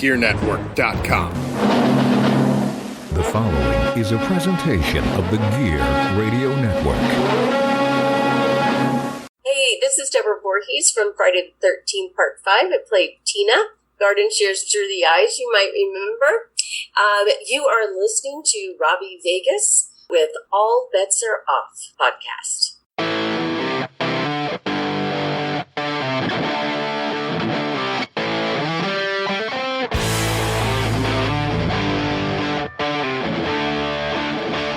GearNetwork.com. The following is a presentation of the Gear Radio Network. Hey, this is Deborah Vorhees from Friday the 13th, Part 5. I played Tina. Garden Shears Through the Eyes, you might remember. You are listening to Robbie Vegas with All Bets Are Off podcast.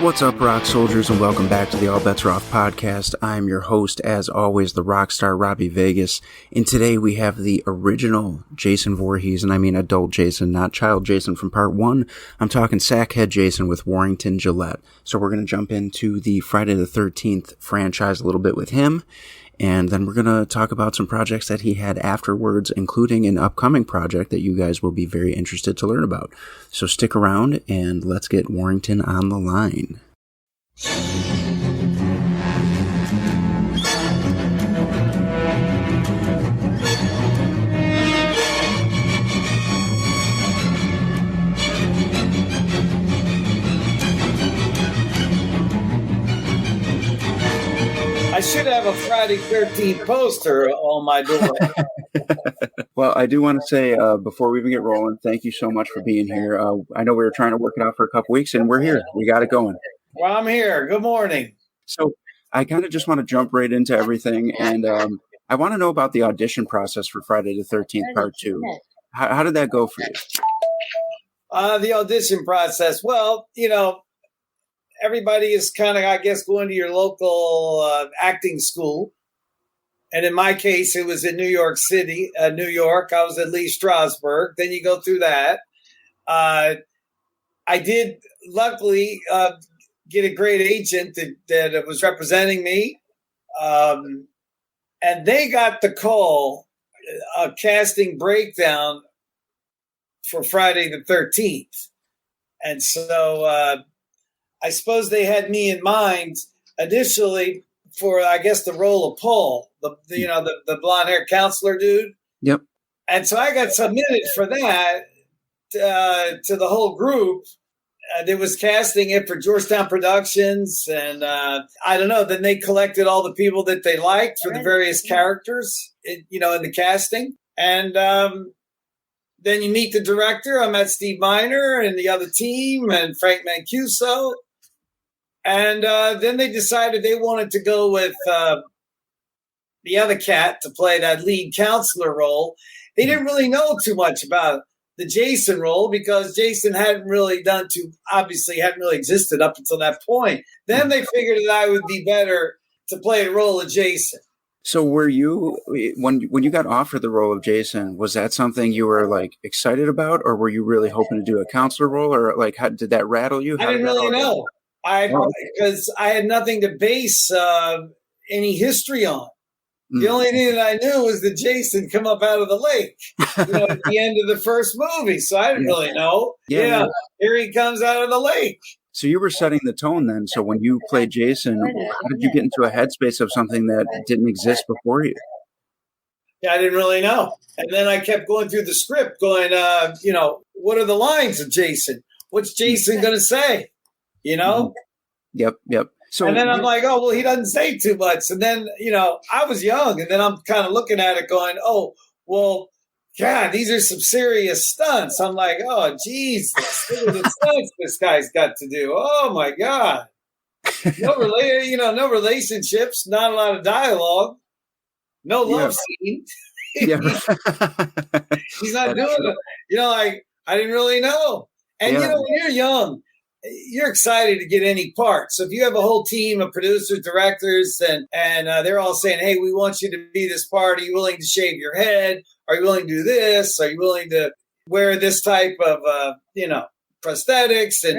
What's up, rock soldiers, and welcome back to the All Bets Are Off podcast. I'm your host, as always, the rock star Robbie Vegas, and today we have the original Jason Vorhees, and I mean adult Jason, not child Jason from part 1. I'm talking sackhead Jason with Warrington Gillette. So we're going to jump into the Friday the 13th franchise a little bit with him, and then we're going to talk about some projects that he had afterwards, including an upcoming project that you guys will be very interested to learn about. So stick around and let's get Warrington on the line. I should have a Friday 13th poster on my door. Well, I do want to say, before we even get rolling, thank you so much for being here. I know we were trying to work it out for a couple weeks, and we're here. We got it going. Well, I'm here. Good morning. So I kind of just want to jump right into everything, and I want to know about the audition process for Friday the 13th, Part 2. How did that go for you? The audition process. Well, you know, everybody is kind of, I guess, going to your local acting school. And in my case, it was in New York City, New York. I was at Lee Strasberg. Then you go through that. I did, luckily, get a great agent that was representing me. And they got the call, a casting breakdown for Friday the 13th. And so I suppose they had me in mind initially for, I guess, the role of Paul, the blonde-haired counselor dude. Yep. And so I got submitted for that to the whole group. There was casting it for Georgetown Productions, and I don't know. Then they collected all the people that they liked for the various characters, in the casting. And then you meet the director. I met Steve Miner and the other team and Frank Mancuso. And then they decided they wanted to go with the other cat to play that lead counselor role. They didn't really know too much about the Jason role because Jason hadn't really existed up until that point. Then they figured that I would be better to play the role of Jason. So were you, when you got offered the role of Jason, was that something you were like excited about, or were you really hoping to do a counselor role, or like how did that rattle you? I didn't really know. Because I had nothing to base any history on. The only thing that I knew was that Jason come up out of the lake, at the end of the first movie. So I didn't really know. Yeah, here he comes out of the lake. So you were setting the tone then. So when you played Jason, how did you get into a headspace of something that didn't exist before you? Yeah, I didn't really know. And then I kept going through the script going, what are the lines of Jason? What's Jason going to say? Yep. So, and then I'm like, oh, well, he doesn't say too much. And then, I was young, and then I'm kind of looking at it going, oh, well, God, these are some serious stunts. I'm like, oh, geez, look at the stunts this guy's got to do. Oh, my God. No relationships, not a lot of dialogue, no love scene. Yeah. He's not doing it. I didn't really know. And, when you're young, you're excited to get any part. So if you have a whole team of producers, directors, and they're all saying, hey, we want you to be this part. Are you willing to shave your head? Are you willing to do this? Are you willing to wear this type of, prosthetics? And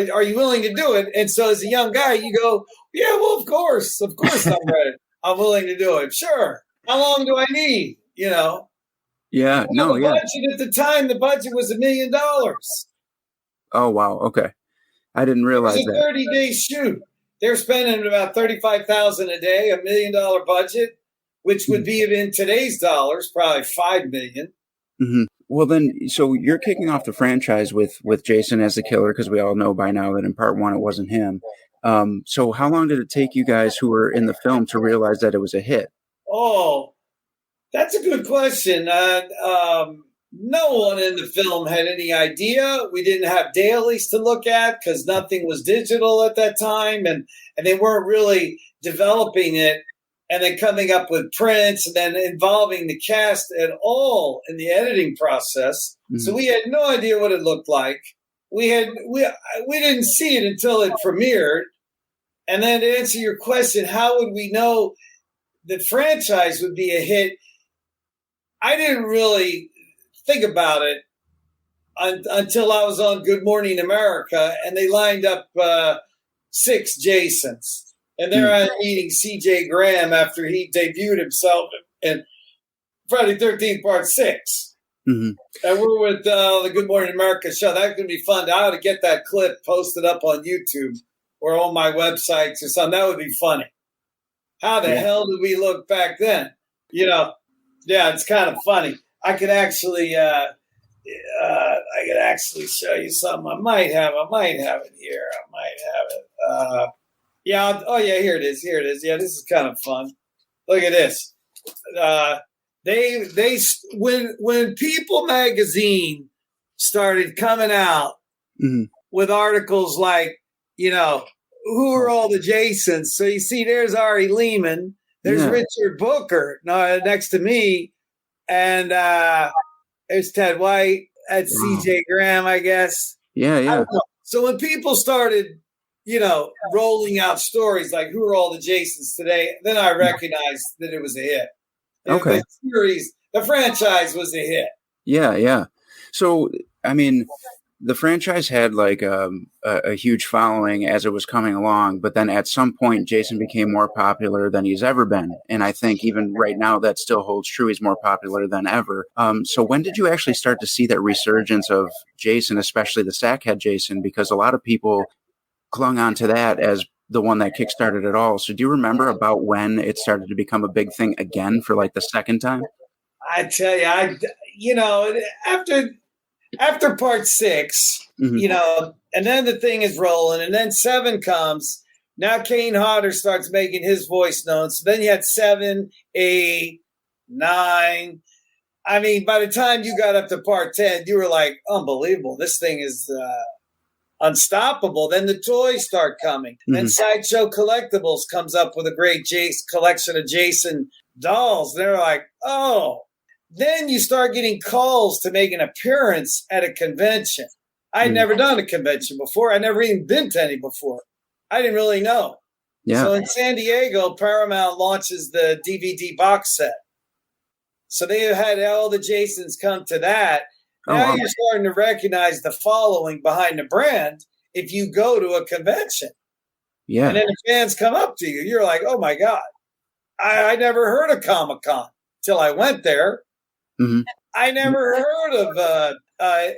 are you willing to do it? And so as a young guy, you go, yeah, well, of course I'm ready. I'm willing to do it. Sure. How long do I need? Yeah. Budget at the time, the budget was $1 million. Oh, wow. Okay. I didn't realize that. It was a 30-day shoot. They're spending about $35,000 a day, $1 million budget, which would be in today's dollars, probably $5 million. Mm-hmm. Well, then, so you're kicking off the franchise with Jason as the killer, because we all know by now that in part one it wasn't him. So how long did it take you guys who were in the film to realize that it was a hit? Oh, that's a good question. No one in the film had any idea. We didn't have dailies to look at because nothing was digital at that time, and they weren't really developing it and then coming up with prints and then involving the cast at all in the editing process. Mm-hmm. So we had no idea what it looked like. We didn't see it until it premiered. And then to answer your question, how would we know the franchise would be a hit? I didn't really think about it until I was on Good Morning America, and they lined up 6 Jasons. And there I'm meeting C.J. Graham after he debuted himself in Friday 13th, Part 6. Mm-hmm. And we're with the Good Morning America show. That's going to be fun. I ought to get that clip posted up on YouTube or on my websites or something. That would be funny. How the hell did we look back then? Yeah, it's kind of funny. I could actually show you something. I might have it here. I might have it. Here it is. Yeah, this is kind of fun. Look at this. When People magazine started coming out with articles like, who are all the Jasons? So you see, there's Ari Lehman, there's Richard Booker next to me, and there's Ted White. That's C.J. Graham, I guess. Yeah. So when people started, rolling out stories like who are all the Jasons today, then I recognized that it was a hit. Okay. The franchise was a hit. Yeah. So, I mean, the franchise had like a huge following as it was coming along, but then at some point, Jason became more popular than he's ever been. And I think even right now that still holds true. He's more popular than ever. So when did you actually start to see that resurgence of Jason, especially the Sackhead Jason? Because a lot of people clung on to that as the one that kickstarted it all. So do you remember about when it started to become a big thing again for like the second time? I tell you, after Part 6, and then the thing is rolling, and then 7 comes. Now Kane Hodder starts making his voice known. So then you had 7, 8, 9. I mean, by the time you got up to Part 10, you were like, unbelievable. This thing is unstoppable. Then the toys start coming. Then Sideshow Collectibles comes up with a great collection of Jason dolls. They're like, oh. Then you start getting calls to make an appearance at a convention. I'd never done a convention before. I'd never even been to any before. I didn't really know. Yeah. So in San Diego, Paramount launches the DVD box set. So they had all the Jasons come to that. Now you're starting to recognize the following behind the brand if you go to a convention. Yeah. And then the fans come up to you. You're like, oh, my God. I never heard of Comic-Con till I went there. Mm-hmm. I never heard of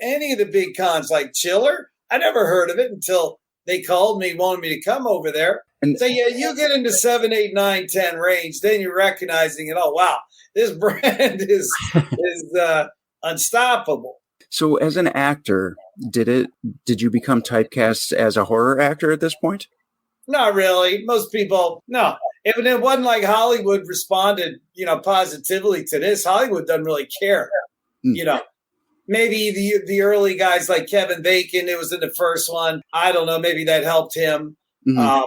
any of the big cons like Chiller. I never heard of it until they called me, wanted me to come over there. And so, you get into 7, 8, 9, 10 range, then you're recognizing it. Oh, wow, this brand is unstoppable. So as an actor, did you become typecast as a horror actor at this point? Not really. Most people, no. It wasn't like Hollywood responded, positively to this. Hollywood doesn't really care. Maybe the early guys like Kevin Bacon, it was in the first one. I don't know. Maybe that helped him. Mm-hmm.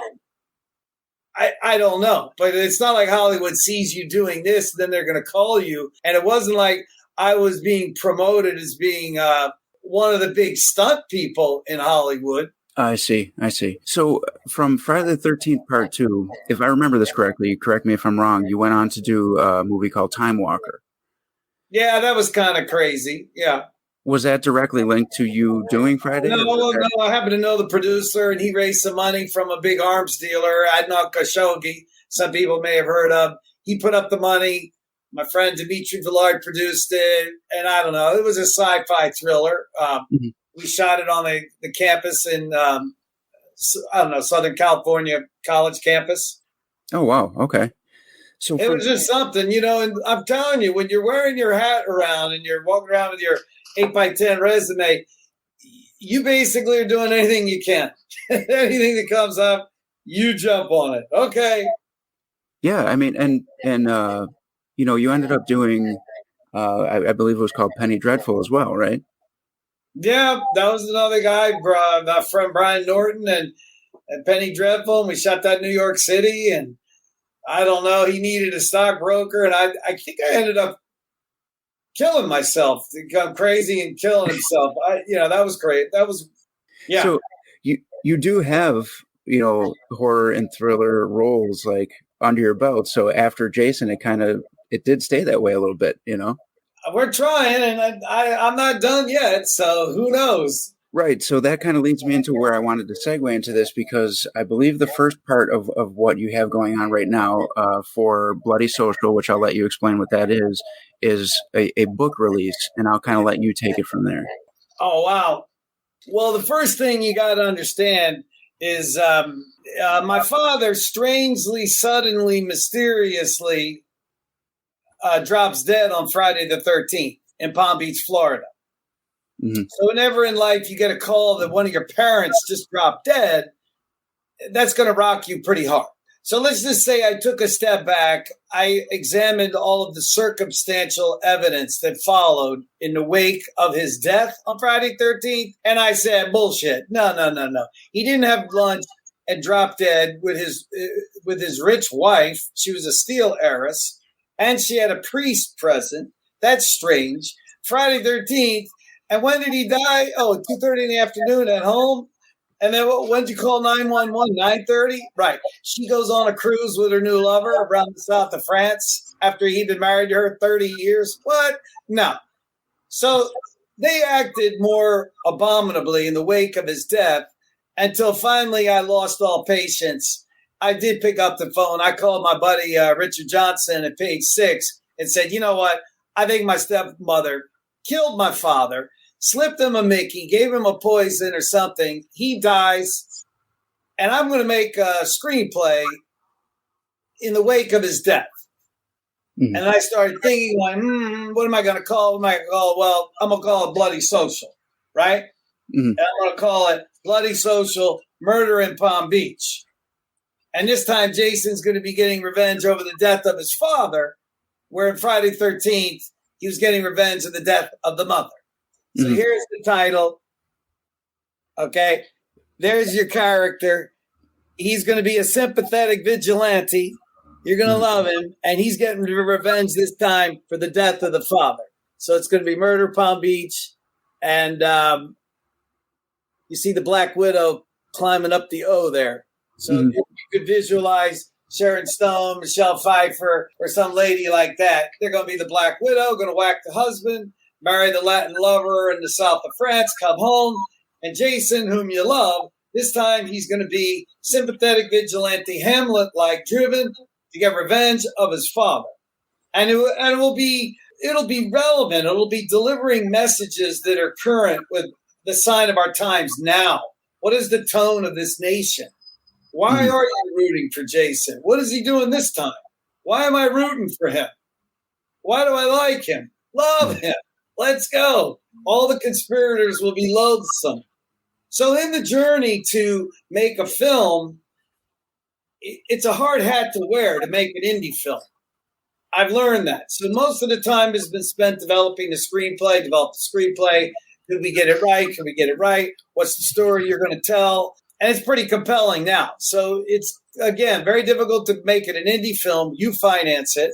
I don't know. But it's not like Hollywood sees you doing this, then they're going to call you. And it wasn't like I was being promoted as being one of the big stunt people in Hollywood. I see. So from Friday the 13th Part 2, if I remember this correctly, correct me if I'm wrong, you went on to do a movie called Time Walker. Yeah, that was kind of crazy. Yeah. Was that directly linked to you doing Friday? No, I happen to know the producer, and he raised some money from a big arms dealer, Adnan Khashoggi, some people may have heard of. He put up the money. My friend Dimitri Villard produced it, and I don't know. It was a sci-fi thriller. We shot it on the campus in, Southern California college campus. Oh, wow. Okay. So It was just something, and I'm telling you, when you're wearing your hat around and you're walking around with your 8x10 resume, you basically are doing anything you can. Anything that comes up, you jump on it. Okay. yeah, I mean, and you ended up doing, I believe it was called Penny Dreadful as well, right? Yeah, that was another guy, my friend Brian Norton and Penny Dreadful. And we shot that in New York City, and I don't know, he needed a stockbroker, and I think I ended up killing myself, become crazy and killing himself. That was great. That was, yeah. So you do have, horror and thriller roles like under your belt. So after Jason, it did stay that way a little bit, We're trying, and I'm not done yet, so who knows? Right. So that kind of leads me into where I wanted to segue into this, because I believe the first part of what you have going on right now for Bloody Social, which I'll let you explain what that is a book release, and I'll kind of let you take it from there. Oh, wow. Well, the first thing you got to understand is my father strangely, suddenly, mysteriously drops dead on Friday the 13th in Palm Beach, Florida. Mm-hmm. So whenever in life you get a call that one of your parents just dropped dead, that's going to rock you pretty hard. So let's just say I took a step back. I examined all of the circumstantial evidence that followed in the wake of his death on Friday 13th. And I said, bullshit. No. He didn't have lunch and drop dead with his rich wife. She was a steel heiress, and she had a priest present. That's strange. Friday 13th. And when did he die? Oh, 2:30 in the afternoon at home. And then when did you call 911? 9:30? Right. She goes on a cruise with her new lover around the south of France after he'd been married to her 30 years. What? No. So they acted more abominably in the wake of his death until finally I lost all patience. I did pick up the phone. I called my buddy Richard Johnson at Page 6 and said, you know what? I think my stepmother killed my father, slipped him a Mickey, gave him a poison or something. He dies, and I'm going to make a screenplay in the wake of his death. Mm-hmm. And I started thinking, what am I going to call? What am I going to call? Well, I'm going to call it Bloody Social, right? Mm-hmm. And I'm going to call it Bloody Social Murder in Palm Beach. And this time, Jason's going to be getting revenge over the death of his father, where in Friday 13th, he was getting revenge of the death of the mother. So here's the title. Okay. There's your character. He's going to be a sympathetic vigilante. You're going to love him. And he's getting revenge this time for the death of the father. So it's going to be Murder Palm Beach. And you see the Black Widow climbing up the O there. So you could visualize Sharon Stone, Michelle Pfeiffer, or some lady like that. They're going to be the Black Widow, going to whack the husband, marry the Latin lover in the south of France, come home, and Jason, whom you love, this time he's going to be sympathetic vigilante, Hamlet-like, driven to get revenge of his father. And it'll be relevant. It'll be delivering messages that are current with the sign of our times now. What is the tone of this nation? Why are you rooting for Jason? What is he doing this time? Why am I rooting for him? Why do I like him? Love him. Let's go. All the conspirators will be loathsome. So in the journey to make a film, it's a hard hat to wear to make an indie film. I've learned that. So most of the time has been spent developing the screenplay, Could we get it right? Can we get it right? What's the story you're going to tell? And it's pretty compelling now. So it's, again, very difficult to make it an indie film. You finance it.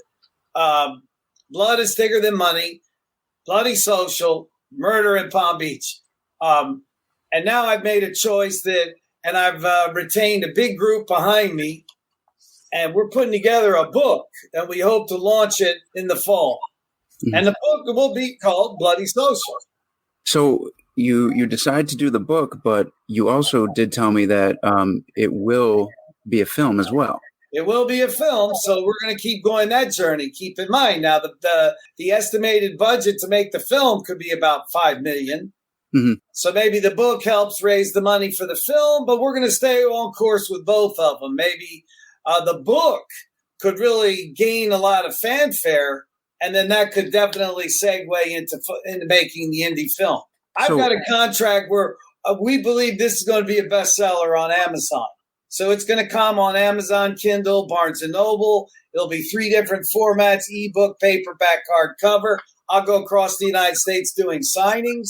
Blood is bigger than money. Bloody Social, Murder in Palm Beach. And now I've made a choice and I've retained a big group behind me. And we're putting together a book, and we hope to launch it in the fall. Mm-hmm. And the book will be called Bloody Social. So you decide to do the book, but you also did tell me that it will be a film as well. It will be a film, so we're going to keep going that journey. Keep in mind now that the estimated budget to make the film could be about $5 million. Mm-hmm. So maybe the book helps raise the money for the film, but we're going to stay on course with both of them. Maybe the book could really gain a lot of fanfare, and then that could definitely segue into making the indie film. I've got a contract where we believe this is going to be a bestseller on Amazon. So it's going to come on Amazon, Kindle, Barnes & Noble. It'll be 3 different formats, ebook, paperback, hardcover. I'll go across the United States doing signings.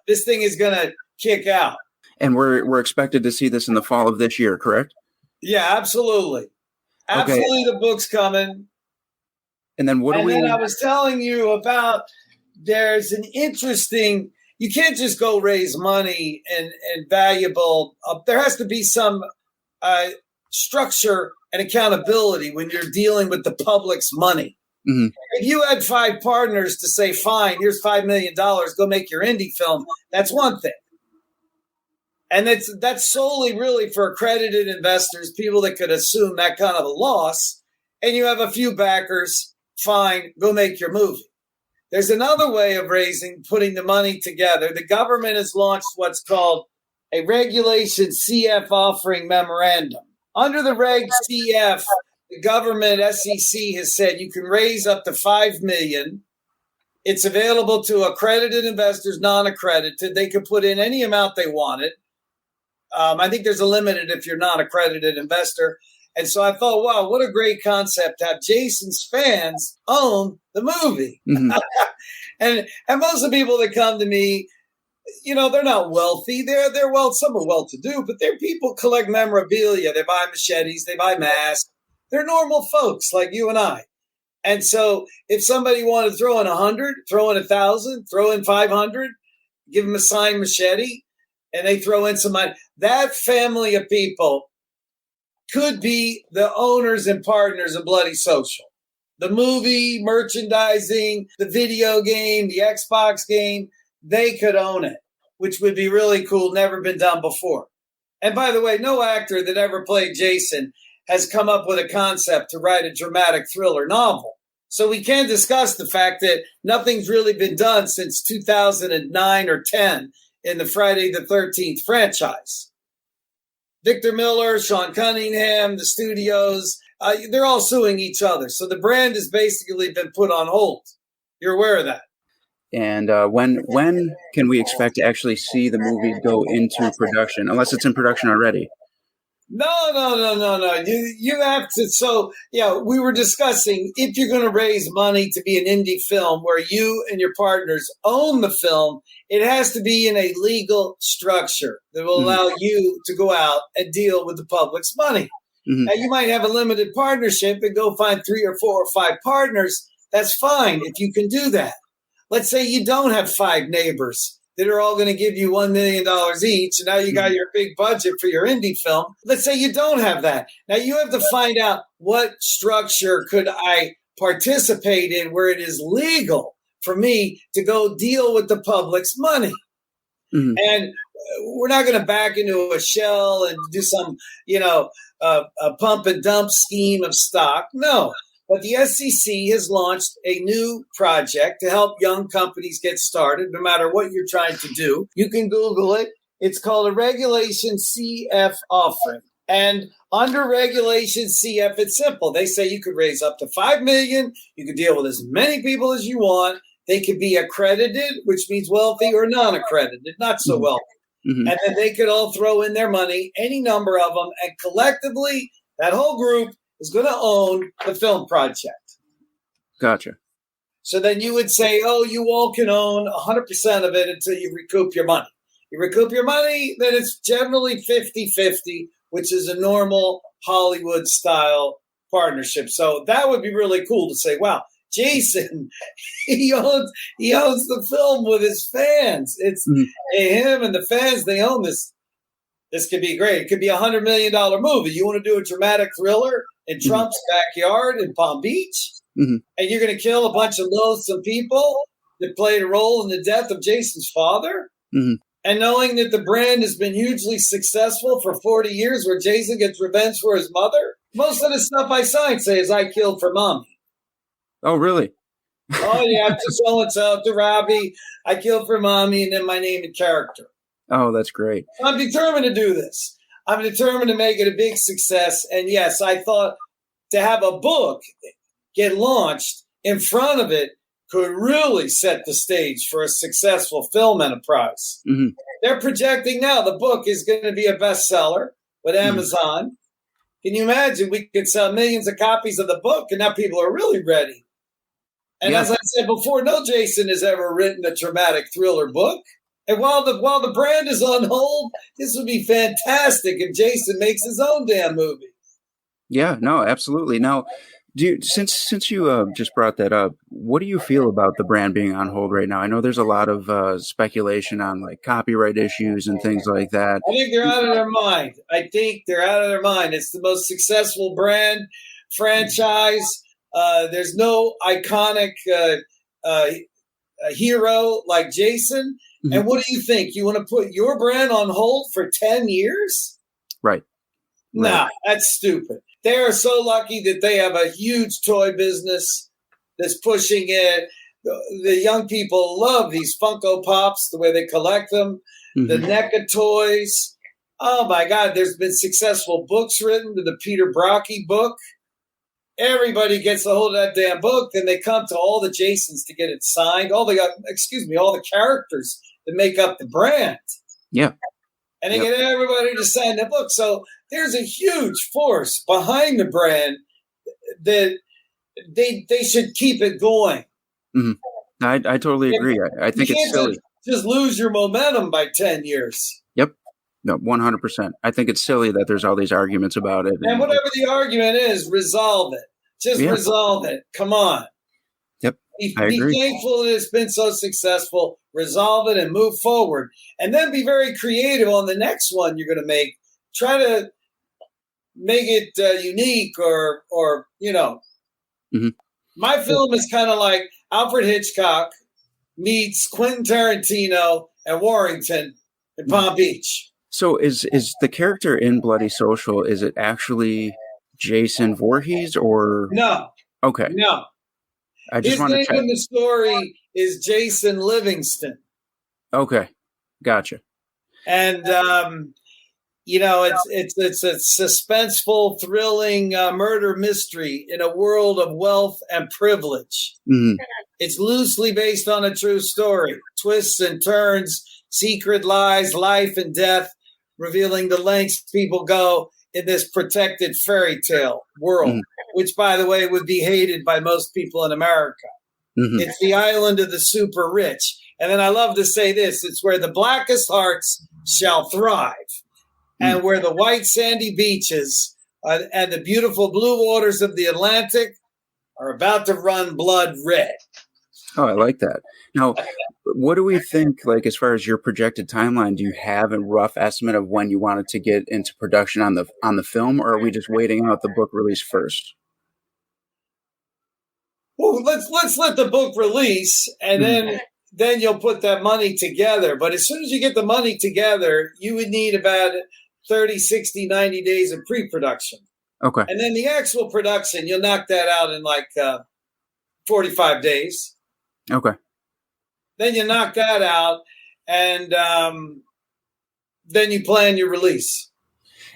This thing is going to kick out. And we're expected to see this in the fall of this year, correct? Yeah, absolutely. Absolutely, okay. The book's coming. And then I was telling you about, there's an interesting, you can't just go raise money and valuable. There has to be some structure and accountability when you're dealing with the public's money. Mm-hmm. If you had 5 partners to say, fine, here's $5 million, go make your indie film, that's one thing. And that's solely really for accredited investors, people that could assume that kind of a loss. And you have a few backers, fine, go make your movie. There's another way of putting the money together. The government has launched what's called a Regulation CF offering memorandum. Under the Reg CF, the government, SEC, has said you can raise up to $5 million. It's available to accredited investors, non-accredited. They can put in any amount they wanted. I think there's a limit if you're not an accredited investor. And so I thought, wow, what a great concept to have Jason's fans own the movie. Mm-hmm. and most of the people that come to me, they're not wealthy. Some are well-to-do, but they're people collect memorabilia. They buy machetes, they buy masks. They're normal folks like you and I. And so if somebody wanted to throw in 100, throw in 1,000, throw in 500, give them a signed machete, and they throw in some money, that family of people could be the owners and partners of Bloody Social. The movie, merchandising, the video game, the Xbox game, they could own it, which would be really cool, never been done before. And by the way, no actor that ever played Jason has come up with a concept to write a dramatic thriller novel. So we can discuss the fact that nothing's really been done since 2009 or 10 in the Friday the 13th franchise. Victor Miller, Sean Cunningham, the studios, they're all suing each other. So the brand has basically been put on hold. You're aware of that. And when can we expect to actually see the movie go into production, unless it's in production already? No. You have to. So, we were discussing if you're going to raise money to be an indie film where you and your partners own the film, it has to be in a legal structure that will allow you to go out and deal with the public's money. Mm-hmm. Now, you might have a limited partnership and go find 3 or 4 or 5 partners. That's fine if you can do that. Let's say you don't have 5 neighbors that are all going to give you $1 million each, and now you got your big budget for your indie film. Let's say you don't have that. Now you have to find out what structure could I participate in where it is legal for me to go deal with the public's money. Mm-hmm. And we're not going to back into a shell and do some, a pump and dump scheme of stock. No. But the SEC has launched a new project to help young companies get started, no matter what you're trying to do. You can Google it. It's called a Regulation CF offering. And under Regulation CF, it's simple. They say you could raise up to $5 million. You could deal with as many people as you want. They could be accredited, which means wealthy, or non-accredited, not so wealthy. Mm-hmm. And then they could all throw in their money, any number of them, and collectively, that whole group is going to own the film project. Gotcha. So then you would say, you all can own 100% of it until you recoup your money. You recoup your money, then it's generally 50-50, which is a normal Hollywood-style partnership. So that would be really cool to say, wow, Jason, he owns the film with his fans. It's him and the fans, they own this. This could be great. It could be a $100 million movie. You want to do a dramatic thriller in Trump's backyard in Palm Beach? Mm-hmm. And you're going to kill a bunch of loathsome people that played a role in the death of Jason's father? Mm-hmm. And knowing that the brand has been hugely successful for 40 years where Jason gets revenge for his mother? Most of the stuff I sign says I killed for mommy. Oh, really? Oh, yeah, to so-and-so, to Robbie, I killed for mommy, and then my name and character. Oh, that's great. I'm determined to do this. I'm determined to make it a big success. And yes, I thought to have a book get launched in front of it could really set the stage for a successful film enterprise. Mm-hmm. They're projecting now the book is going to be a bestseller with Amazon. Mm-hmm. Can you imagine? We could sell millions of copies of the book, and now people are really ready. And as I said before, no Jason has ever written a dramatic thriller book. And while the brand is on hold, this would be fantastic if Jason makes his own damn movie. Yeah, no, absolutely. Now, since you just brought that up, what do you feel about the brand being on hold right now? I know there's a lot of speculation on like copyright issues and things like that. I think they're out of their mind. It's the most successful brand franchise. There's no iconic hero like Jason. Mm-hmm. And what do you think? You want to put your brand on hold for 10 years? Right. Nah, that's stupid. They are so lucky that they have a huge toy business that's pushing it. The young people love these Funko Pops, the way they collect them, mm-hmm. the NECA toys. Oh, my God. There's been successful books written to the Peter Brocky book. Everybody gets a hold of that damn book, then they come to all the Jasons to get it signed. All the characters that make up the brand. Yeah. And they get everybody to sign the book. So there's a huge force behind the brand that they should keep it going. Mm-hmm. I totally agree. I think it's silly. Just lose your momentum by 10 years. Yep. No, 100%. I think it's silly that there's all these arguments about it. And whatever the argument is, resolve it. Just resolve it. Come on. Yep. I agree. Be thankful that it's been so successful. Resolve it and move forward. And then be very creative on the next one you're going to make. Try to make it unique or Mm-hmm. My film is kind of like Alfred Hitchcock meets Quentin Tarantino and Warrington in Palm Beach. So is the character in Bloody Social, is it actually Jason Vorhees or? No. Okay. No. I just want to check. His name in the story is Jason Livingston. Okay. Gotcha. And, it's a suspenseful, thrilling murder mystery in a world of wealth and privilege. Mm-hmm. It's loosely based on a true story. Twists and turns, secret lies, life and death, revealing the lengths people go in this protected fairy tale world, mm-hmm. which, by the way, would be hated by most people in America. Mm-hmm. It's the island of the super rich. And then I love to say this, it's where the blackest hearts shall thrive, mm-hmm. and where the white sandy beaches and the beautiful blue waters of the Atlantic are about to run blood red. Oh, I like that. Now, what do we think, like, as far as your projected timeline? Do you have a rough estimate of when you wanted to get into production on the film, or are we just waiting out the book release first? Well, let's let the book release, and then you'll put that money together. But as soon as you get the money together, you would need about 30, 60, 90 days of pre-production. Okay. And then the actual production, you'll knock that out in like 45 days. Okay. Then you knock that out, and then you plan your release.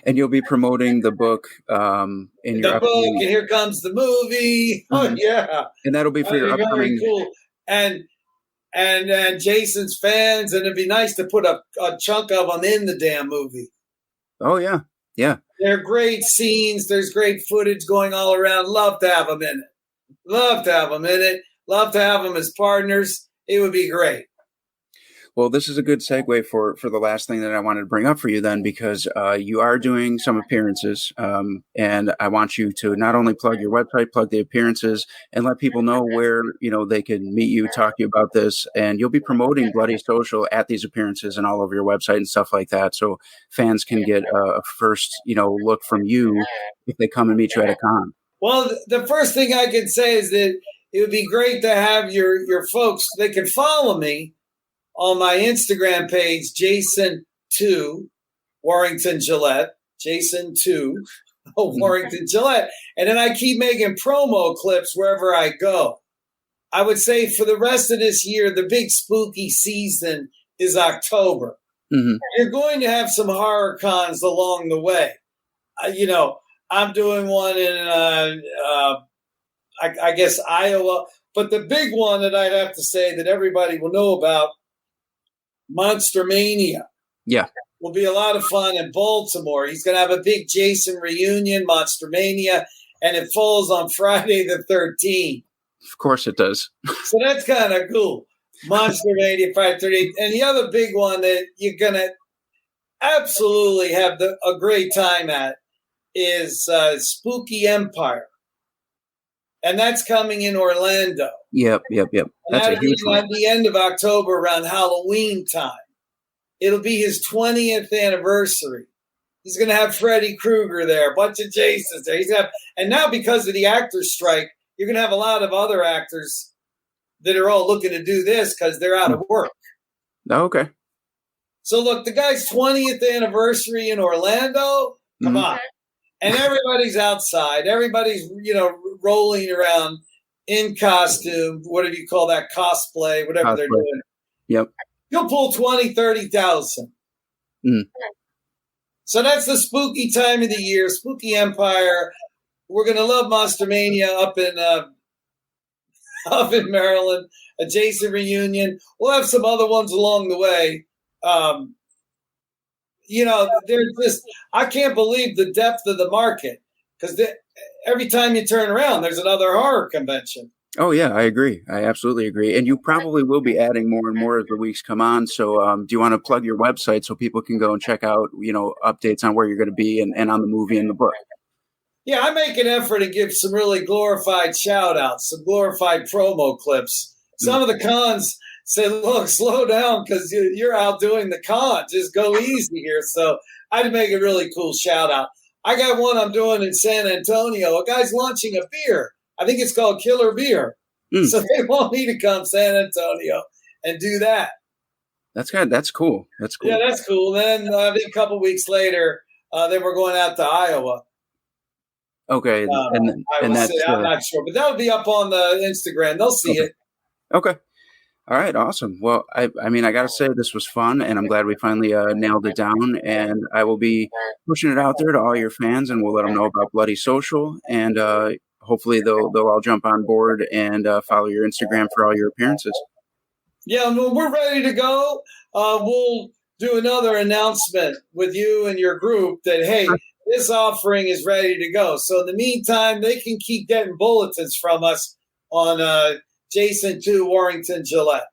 And you'll be promoting the book in your upcoming... and here comes the movie. Mm-hmm. Oh, yeah. And that'll be for your upcoming... Very cool. And Jason's fans, and it'd be nice to put a chunk of them in the damn movie. Oh, yeah. Yeah. They're great scenes. There's great footage going all around. Love to have them in it. Love to have them in it. Love to have them as partners. It would be great. Well, this is a good segue for the last thing that I wanted to bring up for you then, because you are doing some appearances, and I want you to not only plug your website, plug the appearances, and let people know where, they can meet you, talk to you about this, and you'll be promoting Bloody Social at these appearances and all over your website and stuff like that, so fans can get a first, look from you if they come and meet you at a con. Well, the first thing I can say is that it would be great to have your folks. They can follow me on my Instagram page, Jason2 Warrington Gillette, Jason2 Warrington Gillette. And then I keep making promo clips wherever I go. I would say for the rest of this year, the big spooky season is October. Mm-hmm. You're going to have some horror cons along the way. I'm doing one in, I guess, Iowa. But the big one that I'd have to say that everybody will know about, Monster Mania. Yeah. Will be a lot of fun in Baltimore. He's going to have a big Jason reunion, Monster Mania, and it falls on Friday the 13th. Of course it does. So that's kind of cool. Monster Mania, Friday 13th. And the other big one that you're going to absolutely have a great time at is Spooky Empire. And that's coming in Orlando. Yep. That's a huge one. At the end of October, around Halloween time. It'll be his 20th anniversary. He's going to have Freddy Krueger there, a bunch of Jasons there. And now because of the actors' strike, you're going to have a lot of other actors that are all looking to do this because they're out of work. Oh, okay. So look, the guy's 20th anniversary in Orlando. Come on. And everybody's outside. Everybody's, rolling around in costume. What do you call that? Cosplay, whatever they're doing. Yep. You'll pull 20, 30,000. So that's the spooky time of the year, Spooky Empire. We're going to love Monster Mania up in Maryland, a Jason reunion. We'll have some other ones along the way. I can't believe the depth of the market because every time you turn around, there's another horror convention. Oh, yeah, I agree. I absolutely agree. And you probably will be adding more and more as the weeks come on. So do you want to plug your website so people can go and check out, updates on where you're going to be and on the movie and the book? Yeah, I make an effort to give some really glorified shout outs, some glorified promo clips. Some of the cons say, look, slow down because you're outdoing the con. Just go easy here. So I'd make a really cool shout out. I got one I'm doing in San Antonio. A guy's launching a beer. I think it's called Killer Beer. So they want me to come San Antonio and do that. That's good. That's cool. Yeah, that's cool. Then I think a couple weeks later, then we're going out to Iowa. Okay. And that's I'm not sure, but that'll be up on the Instagram. They'll see it. Okay. All right. Awesome. Well, I got to say this was fun, and I'm glad we finally nailed it down. And I will be pushing it out there to all your fans, and we'll let them know about Bloody Social. And hopefully they'll all jump on board and follow your Instagram for all your appearances. Yeah, no, we're ready to go. We'll do another announcement with you and your group that, hey, this offering is ready to go. So in the meantime, they can keep getting bulletins from us on Jason 2 Warrington Gillette.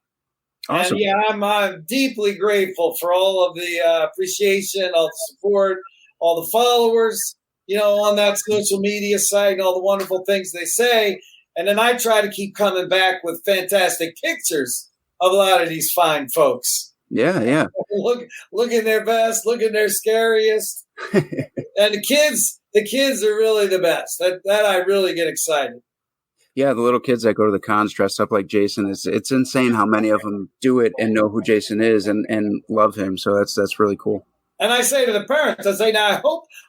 Awesome. And yeah, I'm deeply grateful for all of the appreciation, all the support, all the followers, on that social media site and all the wonderful things they say. And then I try to keep coming back with fantastic pictures of a lot of these fine folks. Yeah. Looking their best, looking their scariest. And the kids are really the best. That I really get excited. Yeah, the little kids that go to the cons dressed up like Jason, it's insane how many of them do it and know who Jason is and love him. So that's really cool. And I say to the parents, I say, now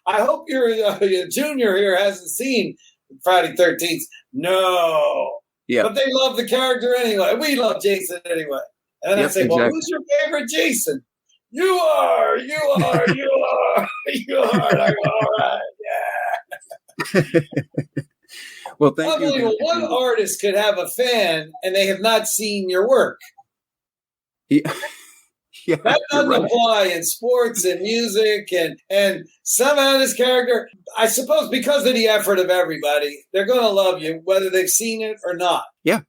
I hope your junior here hasn't seen Friday 13th. No. Yeah. But they love the character anyway. We love Jason anyway. And then I say, well, who's your favorite Jason? You are. And I go, all right, yeah. Well, thank you. Unbelievable. One artist could have a fan and they have not seen your work. Yeah, that doesn't apply in sports and music and somehow this character, I suppose because of the effort of everybody, they're going to love you whether they've seen it or not. Yeah,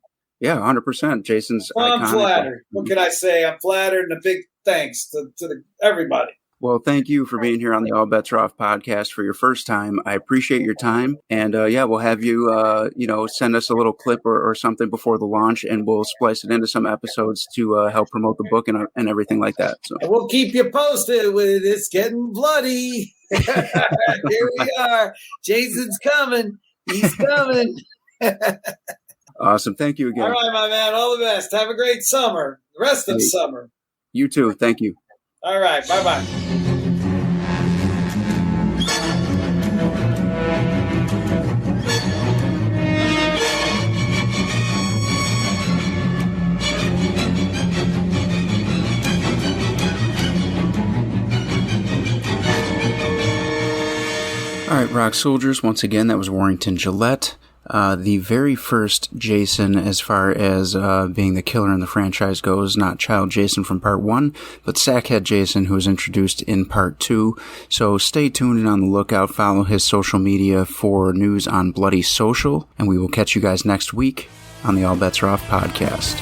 100%. Jason's I'm iconic. Flattered. What can I say? I'm flattered, and a big thanks to everybody. Well, thank you for being here on the All Bets Are Off podcast for your first time. I appreciate your time. And we'll have you, send us a little clip or something before the launch, and we'll splice it into some episodes to help promote the book and everything like that. So we'll keep you posted with It's Getting Bloody. Here we are. Jason's coming. He's coming. Awesome. Thank you again. All right, my man. All the best. Have a great summer. The rest of summer. You too. Thank you. All right. Bye-bye. All right, Rock Soldiers, once again, that was Warrington Gillette. The very first Jason, as far as being the killer in the franchise goes, not Child Jason from Part 1, but Sackhead Jason, who was introduced in Part 2. So stay tuned and on the lookout. Follow his social media for news on Bloody Social, and we will catch you guys next week on the All Bets Are Off podcast.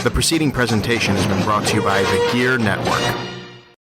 The preceding presentation has been brought to you by the Gear Network.